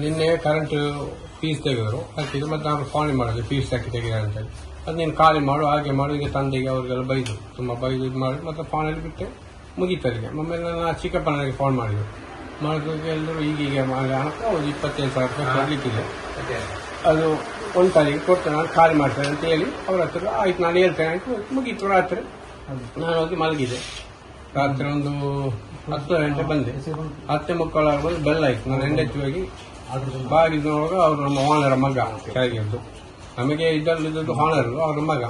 ನಿನ್ನೆ current fees ತೆಗೆದ್ರು ಹಾಕಿದ್ರು. ಮತ್ತೆ ನಾವು ಫೋನ್ ಮಾಡಿದ್ವಿ ಫೀಸ್ ಯಾಕೆ ತೆಗೆದ ಅಂತೇಳಿ. ಅದು ನೀನು ಖಾಲಿ ಮಾಡು ಹಾಗೆ ಮಾಡು ಈಗ ತಂದೆಗೆ ಅವ್ರಿಗೆಲ್ಲ ಬೈದು ತುಂಬ ಬೈದು ಇದು ಮಾಡಿ ಮತ್ತೆ ಫೋನಲ್ಲಿ ಬಿಟ್ಟೆ ಮುಗೀತಲ್ಲಿಗೆ. ಆಮೇಲೆ ನಾನು ಚಿಕ್ಕಪ್ಪನಿಗೆ ಫೋನ್ ಮಾಡಿದ್ರು. ಮಾಡಿದಾಗ ಎಲ್ಲರೂ ಈಗೀಗ ಹಣ 25,000 ರೂಪಾಯಿ ಕೊಡ್ಲಿಕ್ಕಿದೆ, ಅದು 1 ತಾರೀಕು ಕೊಡ್ತೇನೆ ನಾನು ಖಾಲಿ ಮಾಡ್ತೇನೆ ಅಂತ ಹೇಳಿ ಅವ್ರ ಹತ್ರ ಆಯ್ತು ನಾನು ಹೇಳ್ತೇನೆ ಆಯ್ತು ಮುಗೀತು. ರಾತ್ರಿ ನಾನು ಹೋಗಿ ಮಲಗಿದೆ. ರಾತ್ರಿ ಒಂದು 10 ಗಂಟೆ ಬಂದೆ. 10:15 ಬಂದು ಬೆಲ್ಲ ಆಯ್ತು. ನಾನು ಹೆಂಡತಿ ಹೋಗಿ ಬಾಗಿಲು ನೋಡುವಾಗ ಅವ್ರು ನಮ್ಮ ಓನರ ಮಗ ಕೆಳಗಿದ್ದು, ನಮಗೆ ಇದ್ದದ್ದು ಓನರ್ ಅವ್ರ ಮಗ.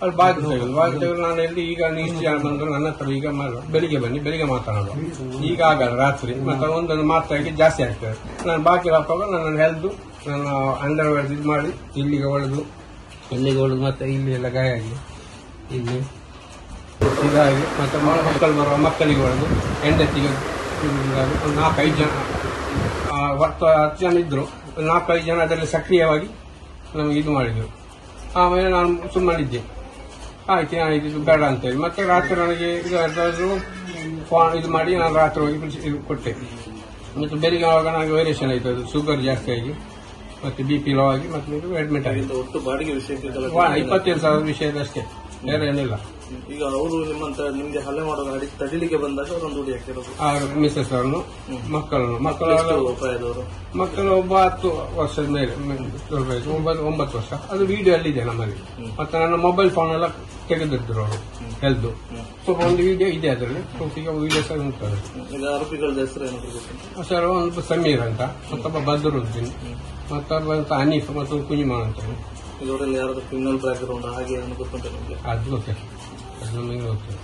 ಅವ್ರು ಬಾಗಿಲು ತೆಗೆದು ನಾನು ಎಲ್ಲಿ ಈಗ ಇಷ್ಟು ಜನ ಬಂದರು ನನ್ನ ಹತ್ರ ಈಗ ಬೆಳಿಗ್ಗೆ ಬನ್ನಿ ಬೆಳಿಗ್ಗೆ ಮಾತಾಡೋದು, ಈಗ ಆಗಲ್ಲ ರಾತ್ರಿ ಮತ್ತೆ ಒಂದೊಂದು ಮಾತಾಡಿ ಜಾಸ್ತಿ ಆಗ್ತದೆ. ನಾನು ಬಾಗಿಲು ಹಾಕುವಾಗ ನನ್ನನ್ನು ಹೆಲ್ದು ನನ್ನ ಅಂಡರ್ವೇರ್ ಇದು ಮಾಡಿ ಇಲ್ಲಿಗೆ ಹೊಡೆದು ಮತ್ತೆ ಇಲ್ಲಿ ಎಲ್ಲ ಗಾಯ ಆಗಿ ಇಲ್ಲಿ ಇದಾಗಿ ಮತ್ತೆ ಮಕ್ಕಳು ಬರುವ ಮಕ್ಕಳಿಗೆ ಹೊಡೆದು ಹೆಂಡತಿಗೆ ಒಂದು 4-5 ಜನ 10 ಜನ ಇದ್ರು. 4-5 ಜನ ಅದರಲ್ಲಿ ಸಕ್ರಿಯವಾಗಿ ನಮಗೆ ಇದು ಮಾಡಿದ್ರು. ಆಮೇಲೆ ನಾನು ಸುಮ್ಮನಿದ್ದೆ, ಆಯ್ತು ಇದು ಬೇಡ ಅಂತೇಳಿ. ಮತ್ತೆ ರಾತ್ರಿ ನನಗೆ ಇದು ಮಾಡಿ ನಾನು ರಾತ್ರಿ ಹೋಗಿ ಕೊಟ್ಟೆ. ಮತ್ತು ಬೆಳಿಗ್ಗೆ ಆವಾಗ ನನಗೆ ವೈರೇಷನ್ ಆಯ್ತು, ಅದು ಶುಗರ್ ಜಾಸ್ತಿ ಆಗಿ ಮತ್ತೆ BP ಲೋ ಆಗಿ ಮತ್ತೆ ಅಡ್ಮಿಟ್ ಆಗಿದೆ. ಒಟ್ಟು ಬಾಡಿಗೆ ವಿಷಯಕ್ಕೆ 27,000 ವಿಷಯದಷ್ಟೇ, ಬೇರೆ ಏನಿಲ್ಲ. ಈಗ ಅವರು ನಿಮ್ಗೆ ಹಲ್ಲೆ ಮಾಡೋದು ತಡಿಲಿಕ್ಕೆ ಬಂದಾಗ ಅವರೊಂದು ದುಡಿ ಹಾಕಿರೋದು ಮಿಸಸ್ ಅವರನ್ನು ಮಕ್ಕಳು ಒಬ್ಬ 10 ವರ್ಷದ ಮೇಲೆ 9 ವರ್ಷ. ಅದು ವಿಡಿಯೋ ಅಲ್ಲಿ ಇದೆ ನಮ್ಮಲ್ಲಿ. ಮತ್ತೆ ನನ್ನ ಮೊಬೈಲ್ ಫೋನ್ ಎಲ್ಲ ತೆಗೆದಿದ್ರು ಅವರು ಹೆಲ್ದು. ಸ್ವಲ್ಪ ಒಂದು ವಿಡಿಯೋ ಇದೆ ಅದರಲ್ಲಿ, ಈಗ ವಿಡಿಯೋ ಸಹ ಉಂಟು. ಆರೋಪಿಗಳ ಹೆಸರು ಏನಾದ್ರು ಸರ್ ಒಂದು ಸಮೀರ್ ಅಂತ, ಮತ್ತೊಬ್ಬ ಬದರುದ್ದೀನ್, ಮತ್ತೊಬ್ಬ ಹನೀಫ್ ಮತ್ತು ಕುಂಜಿಮಾನ್ ಅಂತ. ಇವರಲ್ಲಿ ಯಾರಾದ್ರೂ ಕ್ರಿಮಿನಲ್ ಬ್ಯಾಕ್ ಗ್ರೌಂಡ್ ಹಾಗೆ ಗೊತ್ತುಂಟು ನಿಮಗೆ? ಅದು ಗೊತ್ತಿಲ್ಲ, ಅದು ನಮಗೆ ಗೊತ್ತಿಲ್ಲ.